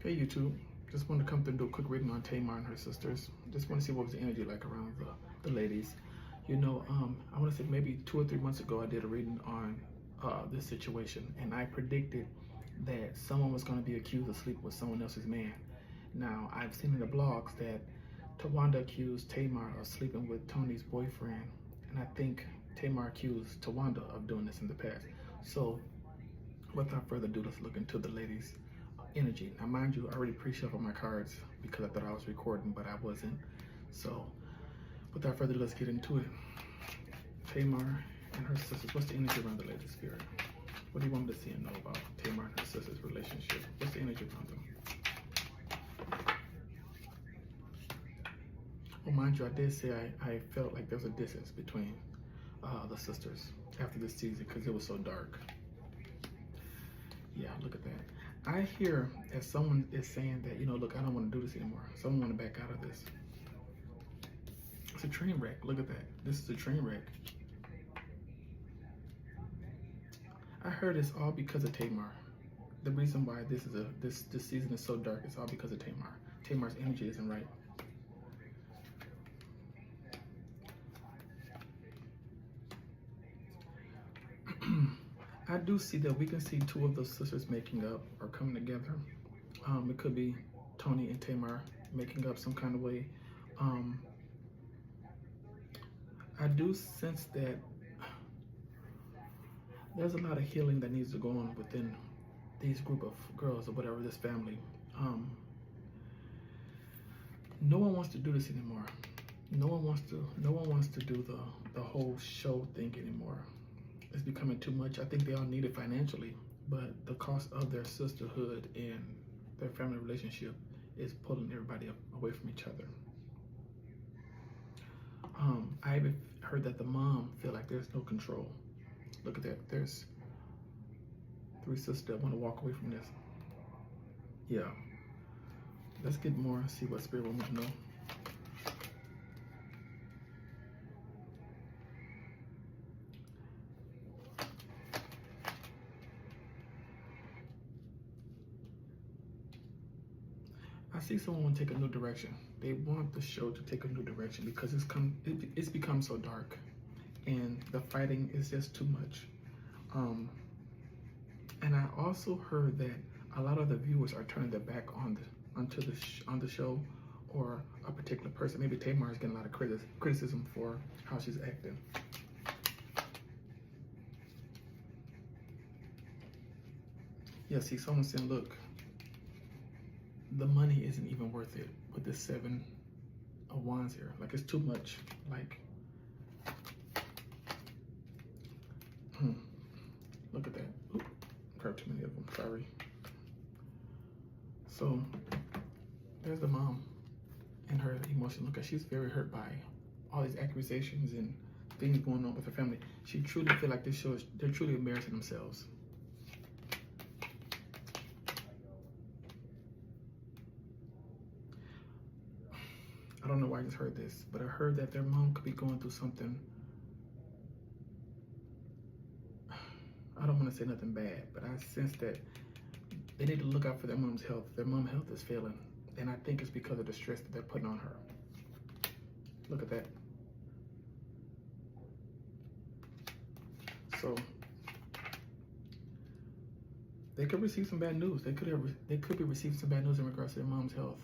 Hey YouTube, just wanted to come through and do a quick reading on Tamar and her sisters. Just want to see what was the energy like around the ladies. I want to say maybe 2 or 3 months ago I did a reading on this situation, and I predicted that someone was going to be accused of sleeping with someone else's man. Now, I've seen in the blogs that Tawanda accused Tamar of sleeping with Tony's boyfriend, and I think Tamar accused Tawanda of doing this in the past. So, without further ado, let's look into the ladies' energy. Now, mind you, I already pre-shuffled my cards because I thought I was recording, but I wasn't. So, without further ado, let's get into it. Tamar and her sisters. What's the energy around the ladies' spirit? What do you want me to see and know about Tamar and her sisters' relationship? What's the energy around them? Well, mind you, I did say I felt like there was a distance between the sisters after this season because it was so dark. Yeah, look at that. I hear as someone is saying that, look, I don't want to do this anymore. Someone want to back out of this. It's a train wreck. Look at that. This is a train wreck. I heard it's all because of Tamar. The reason why this season is so dark is all because of Tamar. Tamar's energy isn't right. I do see that we can see two of those sisters making up or coming together. It could be Tony and Tamar making up some kind of way. I do sense that there's a lot of healing that needs to go on within these group of girls or whatever, this family. No one wants to do this anymore. No one wants to do the whole show thing anymore. It's becoming too much. I think they all need it financially, but the cost of their sisterhood and their family relationship is pulling everybody away from each other. I even heard that the mom feel like there's no control. Look at that. There's 3 sisters that want to walk away from this. Yeah. Let's get more, see what Spirit wants to know. I see someone want to take a new direction. They want the show to take a new direction because it's become so dark, and the fighting is just too much. And I also heard that a lot of the viewers are turning their back on the show or a particular person. Maybe Tamar is getting a lot of criticism for how she's acting. Yeah, see, someone's saying, look, the money isn't even worth it with this 7 of Wands here. Like, it's too much. Like, look at that. Oop, grabbed too many of them, sorry. So, there's the mom and her emotion. Look, she's very hurt by all these accusations and things going on with her family. She truly feel like this show they're truly embarrassing themselves. I don't know why I just heard this, but I heard that their mom could be going through something. I don't want to say nothing bad, but I sense that they need to look out for their mom's health. Their mom's health is failing, and I think it's because of the stress that they're putting on her. Look at that. So they could receive some bad news. They could be receiving some bad news in regards to their mom's health.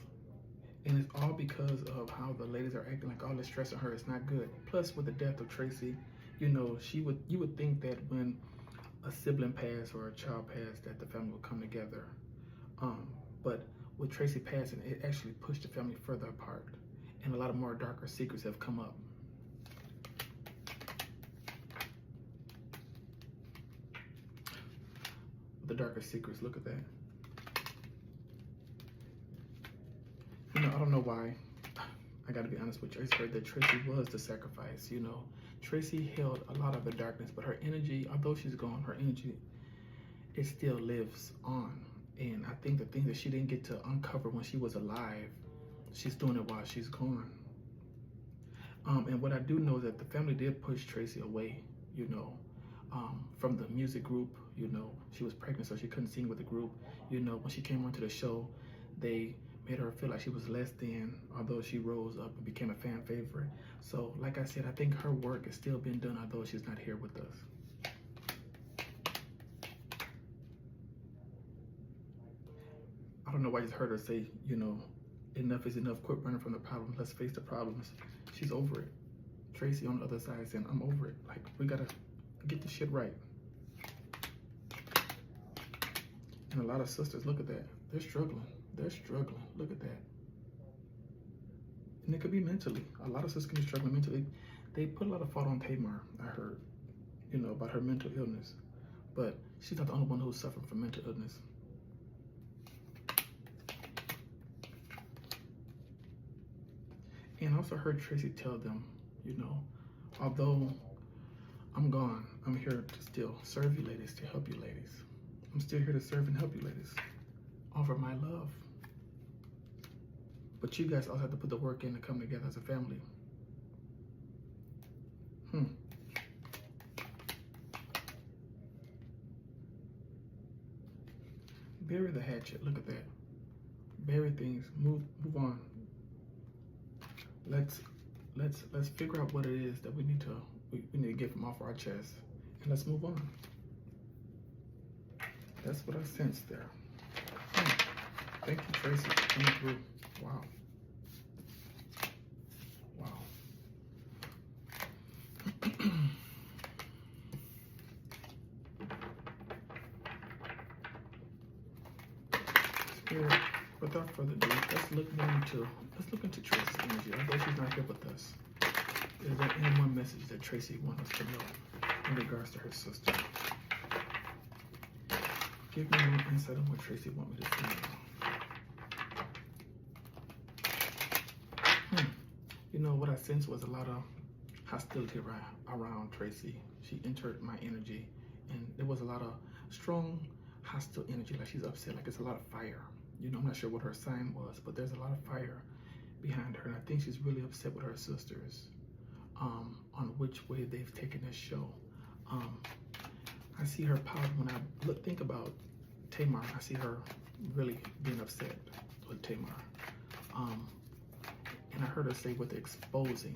And it's all because of how the ladies are acting. Like, all the stress on her is not good. Plus, with the death of Traci, you would think that when a sibling passed or a child passed, that the family would come together. But with Traci passing, it actually pushed the family further apart, and a lot of more darker secrets have come up. The darker secrets, look at that. I don't know why. I gotta be honest with you. I just heard that Traci was the sacrifice. Traci held a lot of the darkness, but her energy, although she's gone, her energy, it still lives on. And I think the things that she didn't get to uncover when she was alive, she's doing it while she's gone. And what I do know is that the family did push Traci away, from the music group. She was pregnant, so she couldn't sing with the group. When she came onto the show, they made her feel like she was less than, although she rose up and became a fan favorite. So, like I said, I think her work is still being done, although she's not here with us. I don't know why I just heard her say, enough is enough. Quit running from the problem. Let's face the problems. She's over it. Traci on the other side saying, I'm over it. Like, we gotta get this shit right. And a lot of sisters, look at that. They're struggling. They're struggling. Look at that. And it could be mentally. A lot of sisters can be struggling mentally. They put a lot of fault on Tamar, I heard, about her mental illness. But she's not the only one who's suffering from mental illness. And I also heard Traci tell them, although I'm gone, I'm here to still serve you ladies, to help you ladies. I'm still here to serve and help you ladies. Offer my love. But you guys also have to put the work in to come together as a family. Bury the hatchet. Look at that. Bury things. Move on. Let's figure out what it is that we need to get from off our chest, and let's move on. That's what I sensed there. Thank you, Traci, for coming through. Wow. Wow. Spirit, without further ado, let's look into Traci's energy. Although she's not here with us, is there any one message that Traci wants us to know in regards to her sister? Give me more insight on what Traci wants me to see. What I sensed was a lot of hostility around Traci. She entered my energy, and there was a lot of strong, hostile energy, like she's upset, like it's a lot of fire. I'm not sure what her sign was, but there's a lot of fire behind her, and I think she's really upset with her sisters on which way they've taken this show. I see her power when I think about Tamar. I see her really being upset with Tamar. And I heard her say with exposing,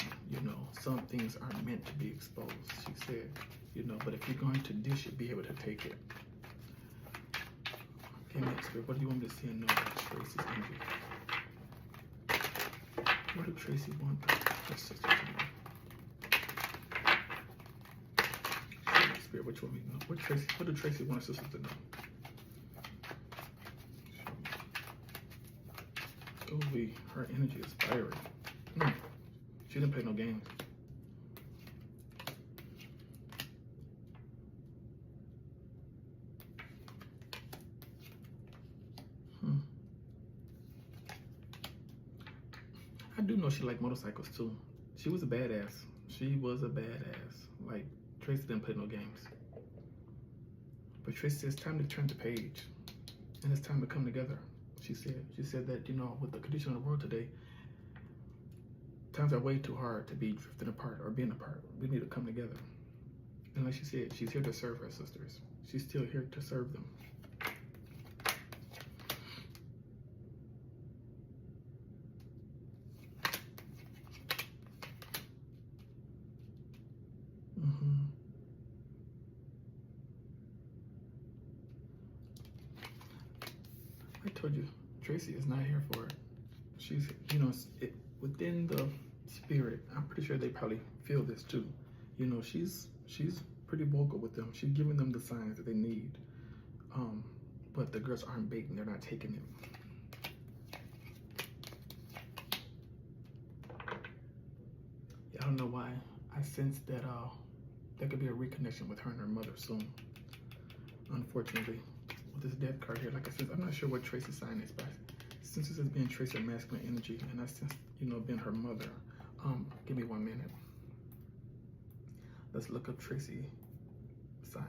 some things aren't meant to be exposed. She said, but if you're going to dish it, be able to take it. Okay, next, what do you want me to see and know about Traci's energy? What did Traci want her sister to know? Spirit, what you want me to know? What did Traci want her sister to know? Oh, her energy is fiery. She didn't play no games. I do know she liked motorcycles too. She was a badass. She was a badass. Like, Traci didn't play no games. But Traci said it's time to turn the page. And it's time to come together. She said that, with the condition of the world today, times are way too hard to be drifting apart or being apart. We need to come together. And like she said, she's here to serve her sisters. She's still here to serve them. I told you, Traci is not here for it. She's, within the spirit, I'm pretty sure they probably feel this too. She's pretty vocal with them. She's giving them the signs that they need. But the girls aren't baiting. They're not taking it. Yeah, I don't know why. I sense that there could be a reconnection with her and her mother soon. Unfortunately, with this death card here, like I said, I'm not sure what Traci's sign is, but since this is being Traci masculine energy, and I sense, being her mother, give me 1 minute. Let's look up Traci sign.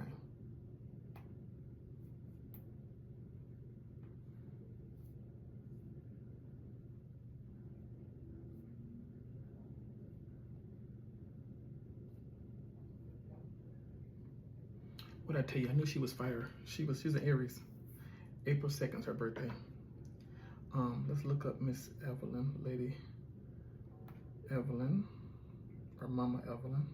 What I tell you, I knew she was fire. She's an Aries. April 2nd is her birthday. Let's look up Miss Evelyn, Lady Evelyn, or Mama Evelyn.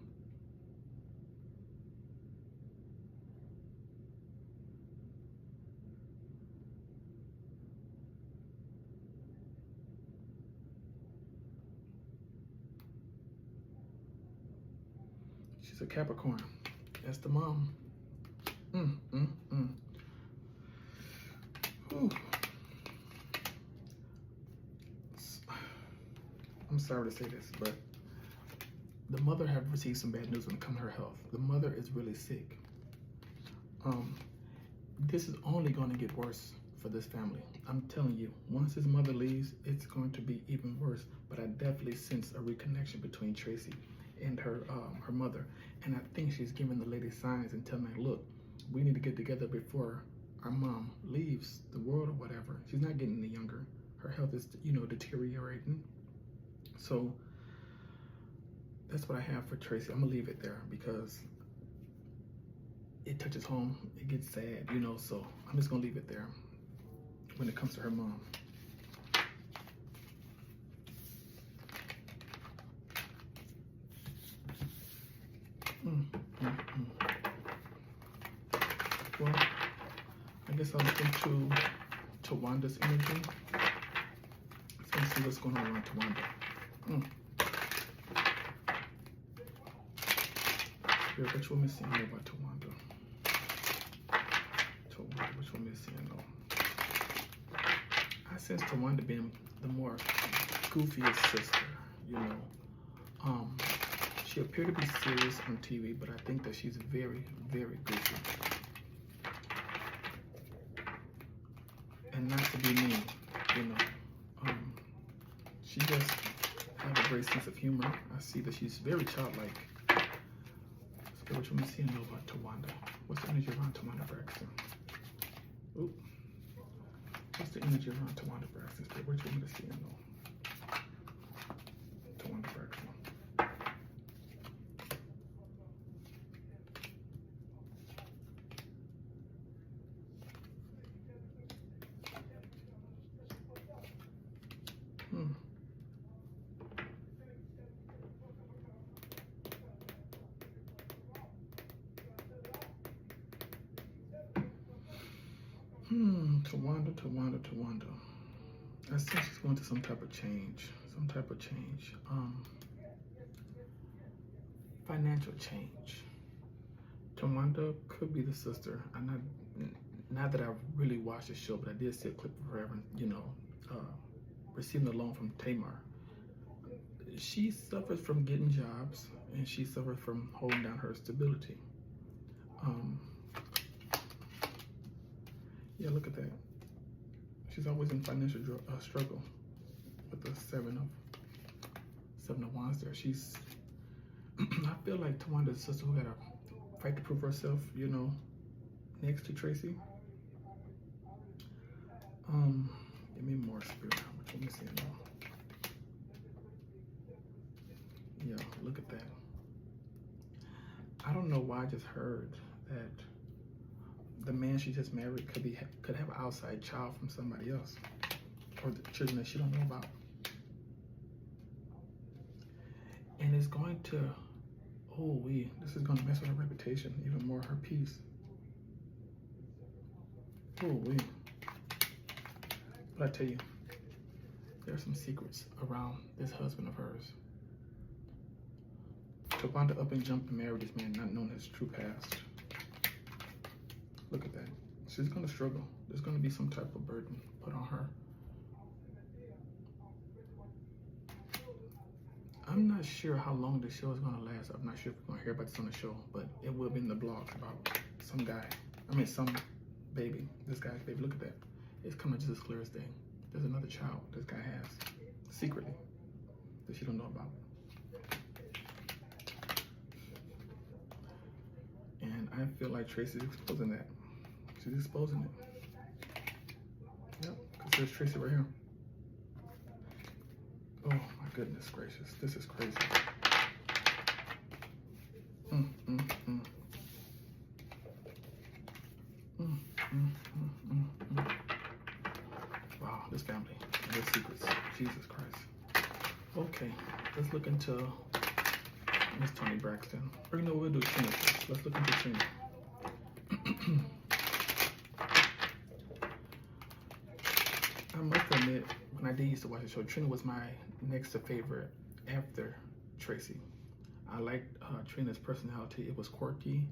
She's a Capricorn. That's the mom. Ooh. I'm sorry to say this, but the mother have received some bad news when it comes to her health. The mother is really sick. This is only going to get worse for this family. I'm telling you, once his mother leaves, it's going to be even worse. But I definitely sense a reconnection between Traci and her mother. And I think she's giving the lady signs and telling her, look, we need to get together before our mom leaves the world or whatever. She's not getting any younger. Her health is, deteriorating. So that's what I have for Traci. I'm gonna leave it there because it touches home. It gets sad, so I'm just gonna leave it there when it comes to her mom. Well, I guess I'll look into Tawanda's energy. Let's see what's going on around Tawanda. Spirit, what you want me to see here about Tawanda? Tawanda, what you want me to see know? I sense Tawanda being the more goofiest sister, She appeared to be serious on TV, but I think that she's very, very goofy. And not to be mean, she just has a great sense of humor. I see that she's very childlike. So what you want me to see know about Tawanda? What's the energy around Tawanda Braxton? Oop. What's the energy around Tawanda Braxton? What you want me to see know? Tawanda Braxton. Tawanda. I sense she's going to some type of change. Financial change. Tawanda could be the sister. Not that I've really watched the show, but I did see a clip of her, receiving a loan from Tamar. She suffers from getting jobs, and she suffers from holding down her stability. Yeah, look at that. She's always in financial struggle with the seven of wands there. She's, I feel like Tawanda's sister who gotta fight to prove herself, next to Traci. Give me more spirit. Let me see it now. Yeah, look at that. I don't know why I just heard that the man she just married could have an outside child from somebody else, or the children that she don't know about, and it's going to, this is going to mess with her reputation even more, her peace. But I tell you, there are some secrets around this husband of hers. Tawanda up and jumped and married this man, not knowing his true past. Look at that. She's going to struggle. There's going to be some type of burden put on her. I'm not sure how long the show is going to last. I'm not sure if we're going to hear about this on the show, but it will be in the blogs about some baby. This guy's baby. Look at that. It's coming just as clear as day. There's another child this guy has secretly that she don't know about. And I feel like Traci's exposing that. She's exposing it. Yep, because there's Traci right here. Oh my goodness gracious, this is crazy. Wow, this family. your secrets. Jesus Christ. Okay, let's look into Miss Toni Braxton. Or you know, we'll do Trina first. Let's look into Trina. I must admit, when I did used to watch the show, Trina was my next favorite after Traci. I liked Trina's personality. It was quirky,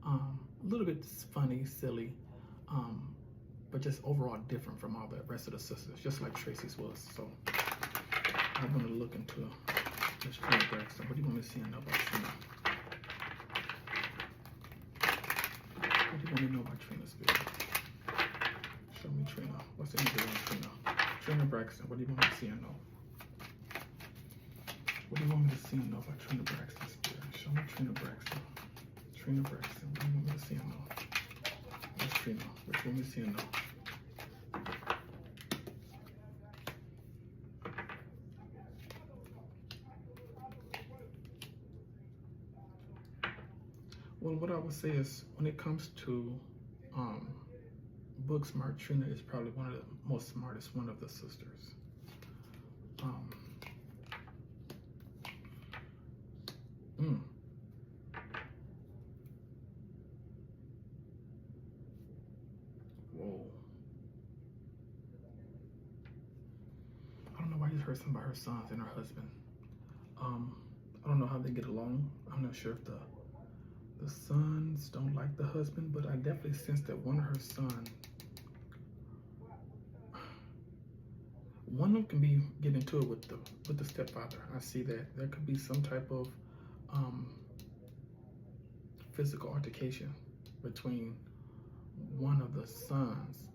a little bit funny, silly, but just overall different from all the rest of the sisters, just like Traci's was. So I want to look into Miss Trina Braxton. What do you want me to see about Trina? What do you want me to know about Trina's spirit? Show me Trina. What's the energy on Trina? Trina Braxton. What do you want me to see and know? What do you want me to see and know about Trina Braxton's spirit? Show me Trina Braxton. Trina Braxton. What do you want me to see and know? What's Trina? What do you want me to see and know? Well, what I would say is, when it comes to book smart, Trina is probably one of the most smartest one of the sisters. Whoa. I don't know why I just heard something about her sons and her husband. I don't know how they get along. I'm not sure if the sons don't like the husband, but I definitely sense that one of her sons, one of them can be getting into it with the stepfather. I see that there could be some type of physical altercation between one of the sons.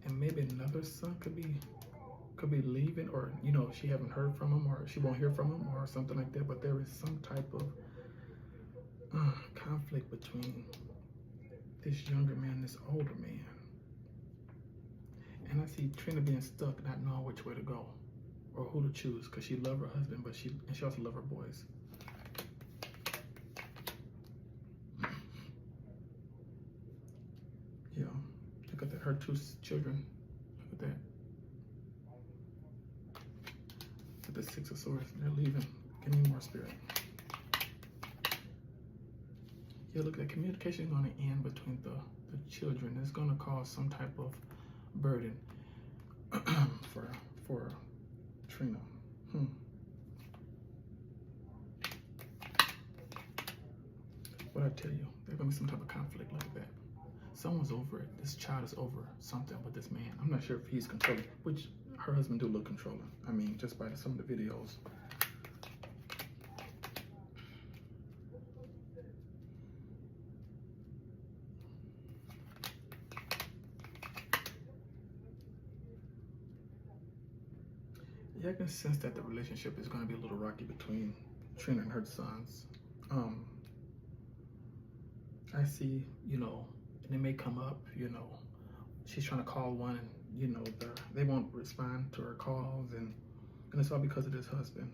And maybe another son could be leaving, or you know, she haven't heard from him, or she won't hear from him, or something like that. But there is some type of conflict between this younger man and this older man. And I see Trina being stuck, not knowing which way to go or who to choose, because she loves her husband, but she also loves her boys. Yeah, look at that. Her two children. Look at that. With the Six of Swords, they're leaving. Give me more, Spirit. Yeah, look, that communication is going to end between the children. It's going to cause some type of burden for Trina. What I tell you, there's going to be some type of conflict like that. Someone's over it. This child is over something with this man. I'm not sure if he's controlling, which her husband do look controlling. I mean, just by some of the videos. Yeah, I can sense that the relationship is going to be a little rocky between Trina and her sons. I see, you know, and it may come up, you know, she's trying to call one, and, you know, they won't respond to her calls, and it's all because of this husband.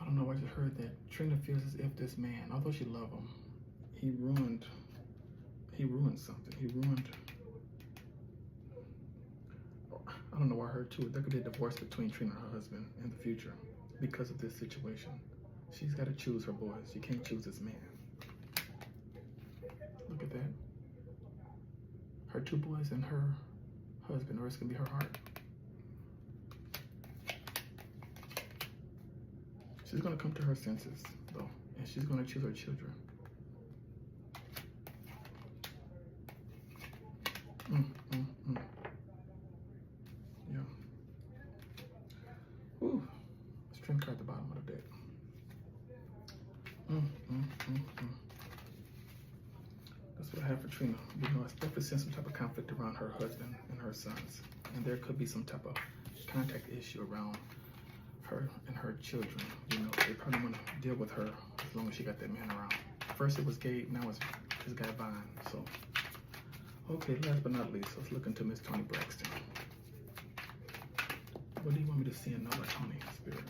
I don't know, I just heard that Trina feels as if this man, although she loved him, he ruined something. He ruined, I don't know, I heard too, there could be a divorce between Trina and her husband in the future because of this situation. She's got to choose her boys. She can't choose this man. Look at that. Her two boys and her husband, or it's going to be her heart. She's going to come to her senses, though, and she's going to choose her children. Yeah. Ooh. Strength card at the bottom of the deck. That's what I have for Trina. You know, I definitely sense some type of conflict around her husband and her sons. And there could be some type of contact issue around her and her children. You know, they probably want to deal with her as long as she got that man around. First it was Gabe, now it's this guy Vine. So, okay, last but not least, let's look into Miss Toni Braxton. What do you want me to see in another Tony spirit?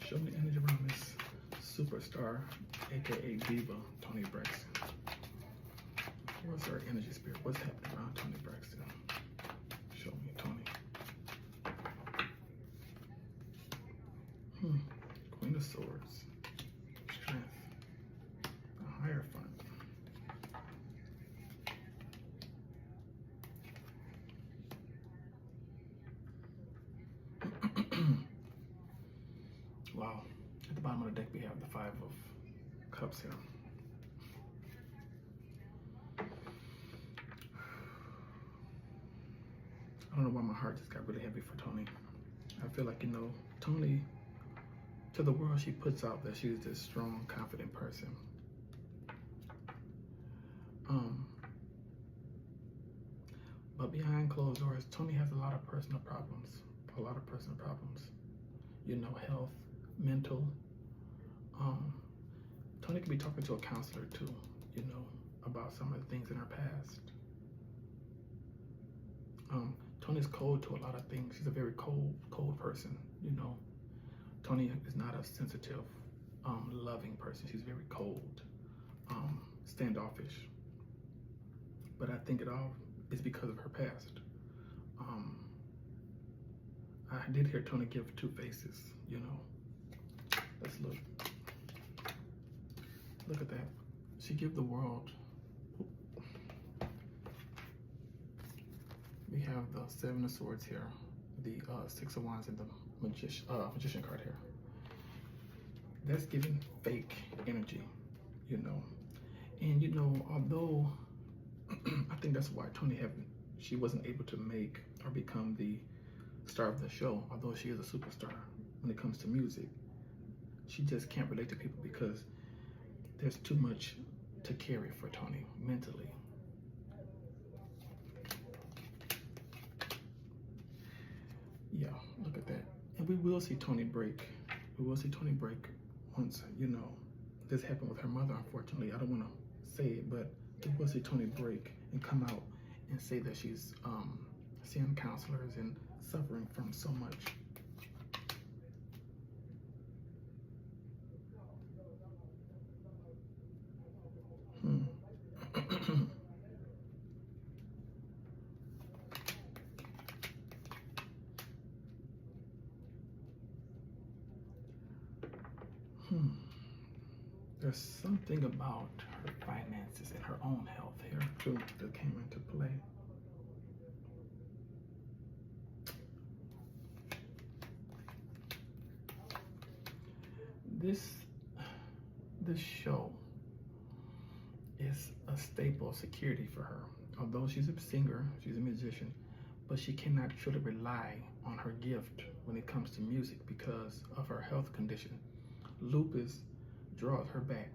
Show me energy around this superstar, aka diva, Tony Braxton. What's our energy spirit? What's happening around Tony Braxton? Show me, Tony. Queen of Swords. Strength. The Hierophant. Wow. At the bottom of the deck, we have the Five of Cups here. I don't know why my heart just got really heavy for Tony. I feel like, Tony, to the world, she puts out that she's this strong, confident person. But behind closed doors, Tony has a lot of personal problems. Health, mental. Tony could be talking to a counselor too, about some of the things in her past. Tony's cold to a lot of things. She's a very cold person, Tony is not a sensitive, loving person. She's very cold, standoffish. But I think it all is because of her past. I did hear Tony give two faces, Let's look. Look at that. She give the world. We have the Seven of Swords here, the Six of Wands, and the Magician card here. That's giving fake energy, And although I think that's why she wasn't able to make or become the star of the show, although she is a superstar when it comes to music. She just can't relate to people because there's too much to carry for Tony mentally. Yeah, look at that. And we will see Tony break. We will see Tony break once, this happened with her mother, unfortunately. I don't want to say it, but we will see Tony break and come out and say that she's seeing counselors and suffering from so much. There's something about her finances and her own health here too that came into play. This show is a staple of security for her. Although she's a singer, she's a musician, but she cannot truly rely on her gift when it comes to music because of her health condition. Lupus draws her back.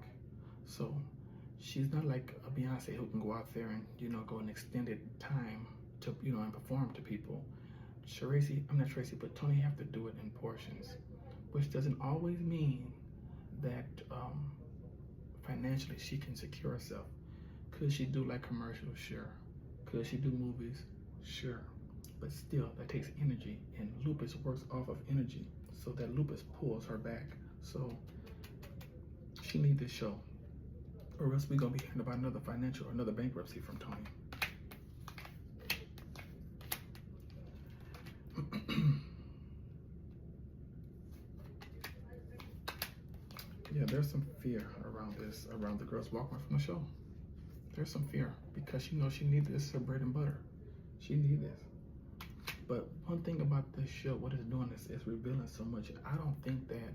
So she's not like a Beyonce who can go out there and, go an extended time to, and perform to people. But Tony have to do it in portions, which doesn't always mean that financially she can secure herself. Could she do like commercials? Sure. Could she do movies? Sure. But still, that takes energy, and lupus works off of energy, so that lupus pulls her back. So she needs this show, or else we're gonna be hearing about another bankruptcy from Tony. Yeah, there's some fear around the girls walking from the show. There's some fear because she knows she needs this, her bread and butter. She needs this. But one thing about this show, what it's doing is revealing so much. I don't think that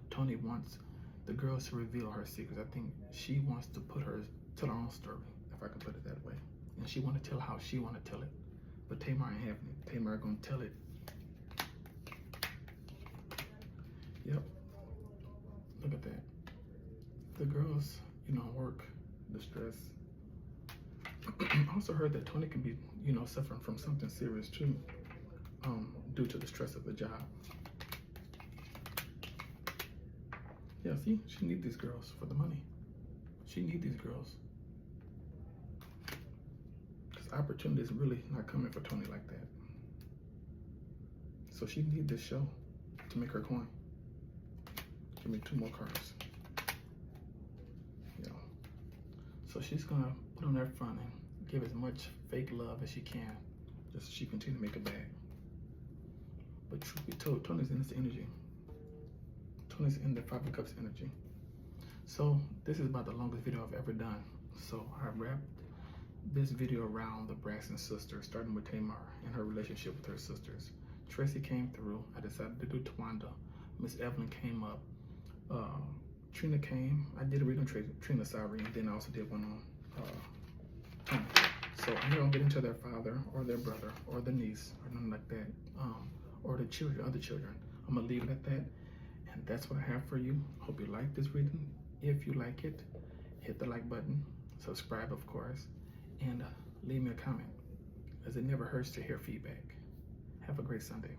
Tony wants the girls to reveal her secrets. I think she wants to tell her own story, if I can put it that way. And she want to tell how she want to tell it. But Tamar ain't having it. Tamar gonna tell it. Yep. Look at that. The girls, work, the stress. I also heard that Tony can be, suffering from something serious too, due to the stress of the job. Yeah, see, she needs these girls for the money. She needs these girls. Because opportunity is really not coming for Tony like that. So she needs this show to make her coin. Give me 2 more cards. Yeah. So she's gonna put on that front and give as much fake love as she can, just so she continue to make a bag. But truth be told, Tony's in this energy. Tony's in the 5 of Cups energy. So this is about the longest video I've ever done. So I wrapped this video around the Braxton sisters, starting with Tamar and her relationship with her sisters. Traci came through. I decided to do Tawanda. Miss Evelyn came up. Trina came. I did a read on Trina, sorry, and then I also did one on Tony. So I'm not gonna get into their father or their brother or the niece or nothing like that, or the children, other children. I'm gonna leave it at that, and that's what I have for you. Hope you like this reading. If you like it, hit the like button, subscribe, of course, and leave me a comment, as it never hurts to hear feedback. Have a great Sunday.